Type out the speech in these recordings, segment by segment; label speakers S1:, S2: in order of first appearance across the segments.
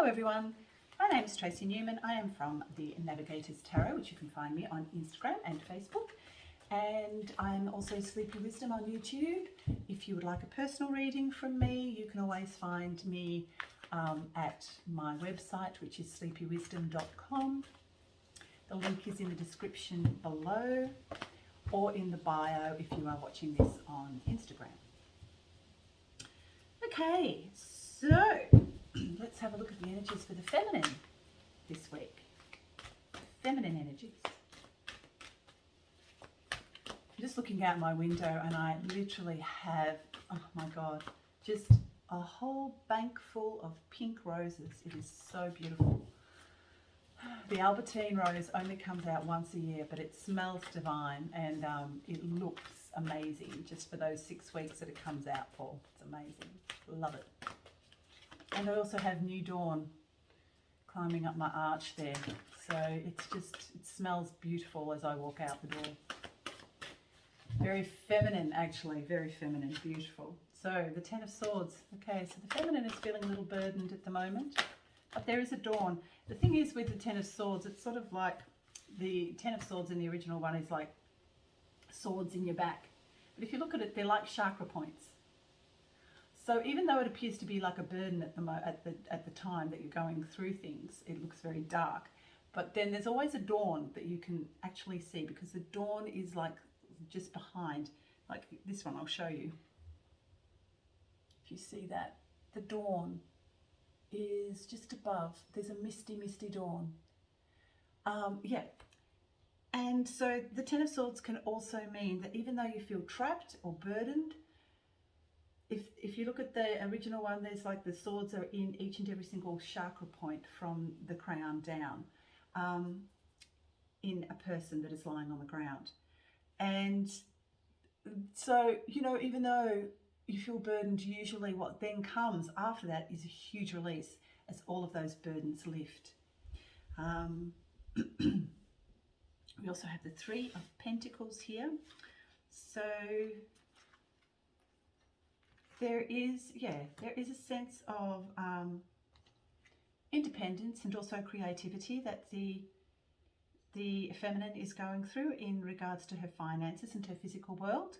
S1: everyone, my name is Tracy Newman. I am from the Navigators Tarot, which you can find me on Instagram and Facebook, and I'm also Sleepy Wisdom on YouTube. If you would like a personal reading from me, you can always find me at my website, which is sleepywisdom.com. The link is in the description below or in the bio if you are watching this on Instagram. Okay, so let's have a look at the energies for the feminine this week. Feminine energies. I'm just looking out my window and I literally have, oh my God, just a whole bank full of pink roses. It is so beautiful. The Albertine rose only comes out once a year, but it smells divine and it looks amazing just for those 6 weeks that it comes out for. It's amazing. Love it. And I also have New Dawn climbing up my arch there. So it's just, it smells beautiful as I walk out the door. Very feminine, actually. Very feminine. Beautiful. So the Ten of Swords. Okay, so the feminine is feeling a little burdened at the moment. But there is a dawn. The thing is with the Ten of Swords, it's sort of like the Ten of Swords in the original one is like swords in your back. But if you look at it, they're like chakra points. So even though it appears to be like a burden at the time that you're going through things, it looks very dark. But then there's always a dawn that you can actually see, because the dawn is like just behind. Like this one, I'll show you. If you see that, the dawn is just above. There's a misty, misty dawn. Yeah. And so the Ten of Swords can also mean that even though you feel trapped or burdened, if you look at the original one, there's like the swords are in each and every single chakra point from the crown down in a person that is lying on the ground. And so, you know, even though you feel burdened, usually what then comes after that is a huge release as all of those burdens lift. We also have the Three of Pentacles here. So there is a sense of independence and also creativity that the feminine is going through in regards to her finances and her physical world.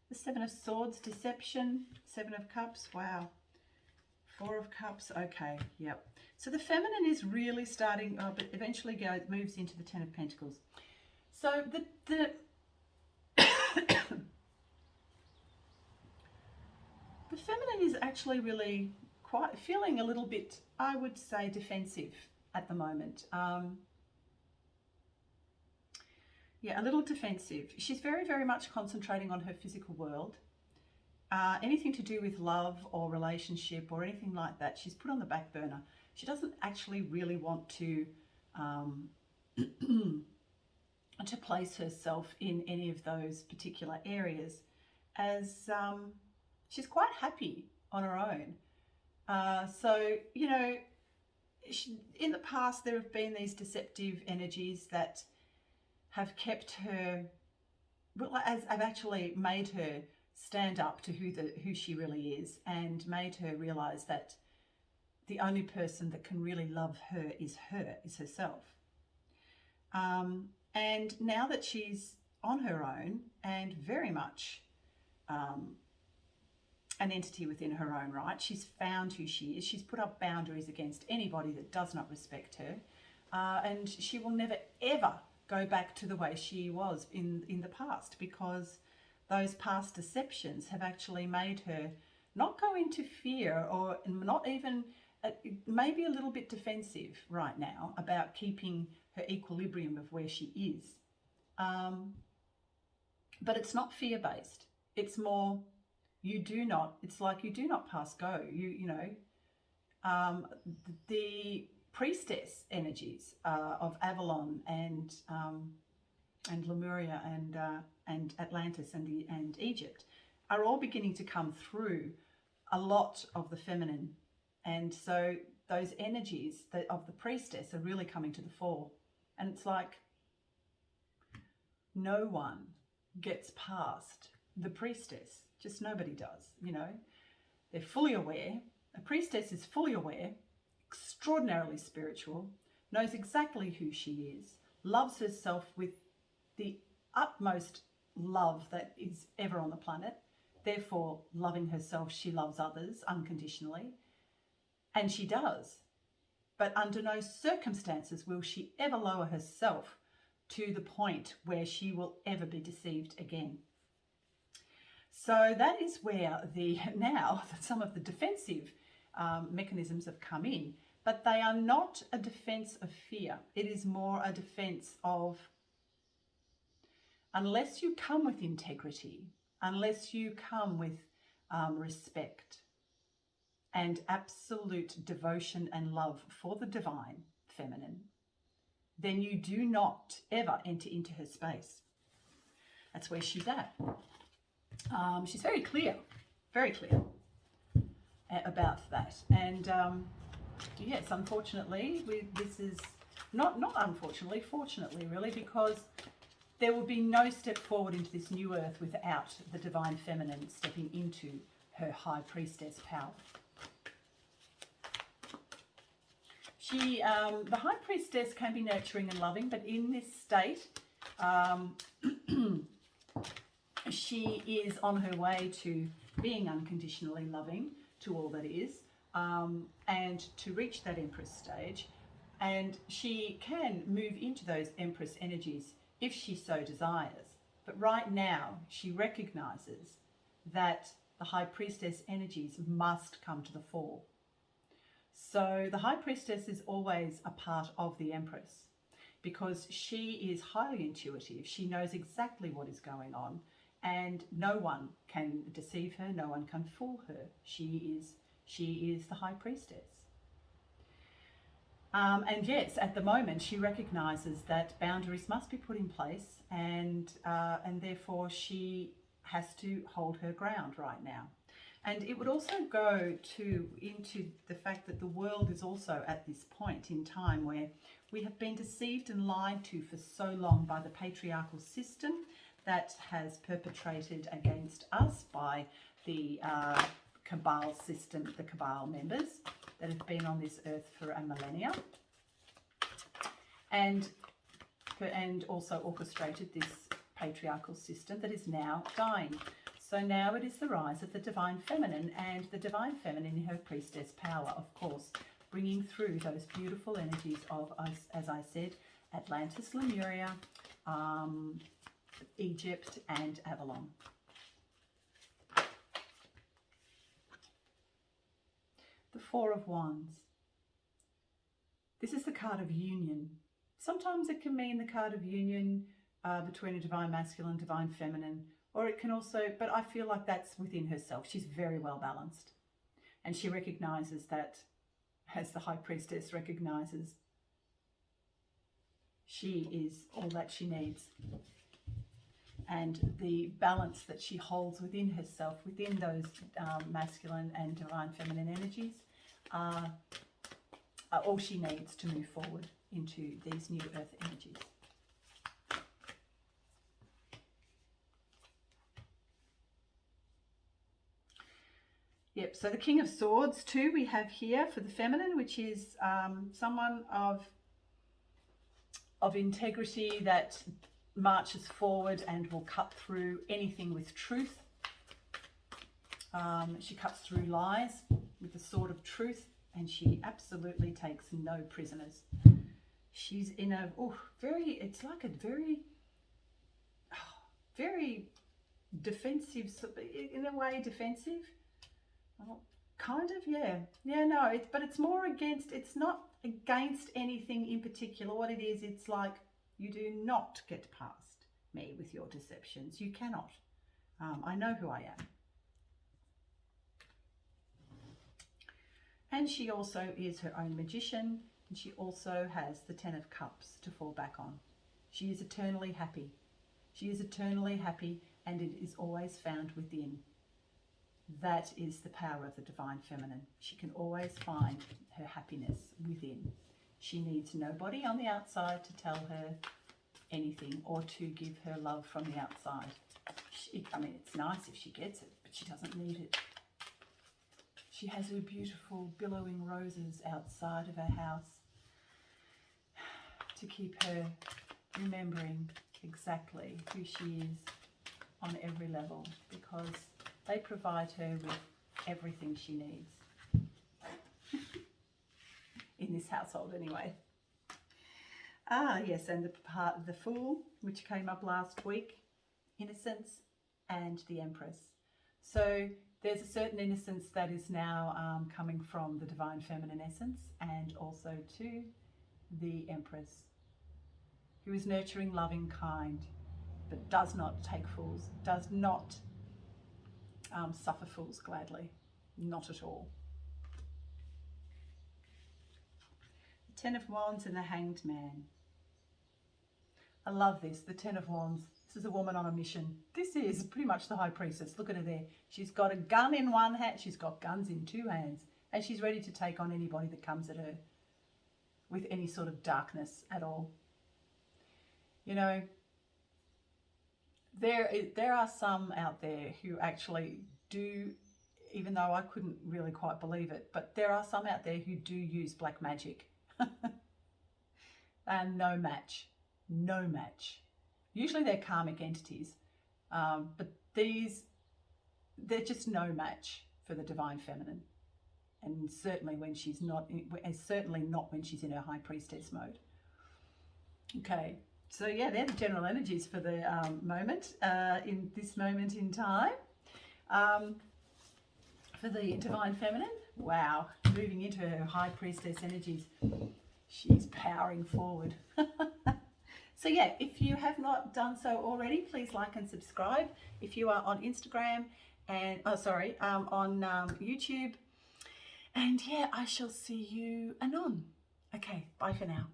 S1: The Seven of Swords, deception. Seven of Cups, wow. Four of Cups, okay, yep. So the feminine is really starting, but eventually moves into the Ten of Pentacles. So the feminine is actually really quite feeling a little bit, I would say, defensive at the moment. Yeah, a little defensive. She's very, very much concentrating on her physical world. Anything to do with love or relationship or anything like that, she's put on the back burner. She doesn't actually really want to to place herself in any of those particular areas, as she's quite happy on her own. So, you know, in the past there have been these deceptive energies that have kept her, well, have actually made her stand up to who she really is, and made her realize that the only person that can really love her is herself. And now that she's on her own and very much an entity within her own right, she's found who she is. She's put up boundaries against anybody that does not respect her, and she will never ever go back to the way she was in the past, because those past deceptions have actually made her not go into fear, or not even, maybe a little bit defensive right now about keeping her equilibrium of where she is. But it's not fear-based. It's more, it's like you do not pass go. You know, the Priestess energies of Avalon and Lemuria and Atlantis and Egypt are all beginning to come through a lot of the feminine, and so those energies of the Priestess are really coming to the fore. And it's like no one gets past the Priestess, just nobody does, you know. They're fully aware. A Priestess is fully aware extraordinarily spiritual, knows exactly who she is, loves herself with the utmost love that is ever on the planet. Therefore, loving herself, she loves others unconditionally. And she does. But under no circumstances will she ever lower herself to the point where she will ever be deceived again. So that is where now some of the defensive mechanisms have come in, but they are not a defense of fear. It is more a defense of, unless you come with integrity, unless you come with respect and absolute devotion and love for the divine feminine, then you do not ever enter into her space. That's where she's at. She's very clear about that. And yes, unfortunately, this is not unfortunately, fortunately, really, because there will be no step forward into this new earth without the divine feminine stepping into her high priestess power. The high priestess can be nurturing and loving, but in this state, she is on her way to being unconditionally loving to all that is, and to reach that Empress stage. And she can move into those Empress energies if she so desires. But right now, she recognizes that the High Priestess energies must come to the fore. So the High Priestess is always a part of the Empress because she is highly intuitive. She knows exactly what is going on, and no one can deceive her, no one can fool her. She is the High Priestess. And yes, at the moment, she recognises that boundaries must be put in place, and therefore she has to hold her ground right now. And it would also go into the fact that the world is also at this point in time where we have been deceived and lied to for so long by the patriarchal system that has perpetrated against us by the Cabal system, the Cabal members that have been on this earth for a millennia, and also orchestrated this patriarchal system that is now dying. So now it is the rise of the divine feminine, and the divine feminine in her priestess power, of course, bringing through those beautiful energies of, as I said, Atlantis, Lemuria, Egypt, and Avalon. The Four of Wands. This is the card of union. Sometimes it can mean the card of union between a divine masculine and divine feminine, or it can also, but I feel like that's within herself. She's very well balanced, and she recognizes that, as the High Priestess recognizes, she is all that she needs. And the balance that she holds within herself, within those masculine and divine feminine energies, are all she needs to move forward into these new earth energies. Yep, so the King of Swords too we have here for the feminine, which is someone of integrity that marches forward and will cut through anything with truth. She cuts through lies with the sword of truth, and she absolutely takes no prisoners. She's in a it's like a very defensive, in a way defensive. Well, kind of, yeah. Yeah, no, but it's more against, it's not against anything in particular. What it is, it's like, you do not get past me with your deceptions. You cannot. I know who I am. And she also is her own magician, and she also has the Ten of Cups to fall back on. She is eternally happy. She is eternally happy, and it is always found within. That is the power of the divine feminine. She can always find her happiness within. She needs nobody on the outside to tell her anything or to give her love from the outside. I mean, it's nice if she gets it, but she doesn't need it. She has her beautiful billowing roses outside of her house to keep her remembering exactly who she is on every level, because they provide her with everything she needs. In this household anyway. Ah, yes, and the part of the Fool, which came up last week, innocence, and the Empress. So there's a certain innocence that is now coming from the divine feminine essence, and also to the Empress, who is nurturing, loving, kind, but does not take fools, does not suffer fools gladly, not at all. The Ten of Wands and the Hanged Man. I love this, the Ten of Wands. This is a woman on a mission. This is pretty much the High Priestess. Look at her there. She's got a gun in one hand. She's got guns in two hands. And she's ready to take on anybody that comes at her with any sort of darkness at all. You know, there are some out there who actually do, even though I couldn't really quite believe it, but there are some out there who do use black magic. And no match. No match. Usually they're karmic entities, but they're just no match for the divine feminine, and certainly when she's not, and certainly not when she's in her High Priestess mode. Okay, so yeah, they're the general energies for the moment, in this moment in time, for the divine feminine. Wow, moving into her High Priestess energies, she's powering forward. So yeah, if you have not done so already, please like and subscribe. If you are on Instagram and, on YouTube. And yeah, I shall see you anon. Okay, bye for now.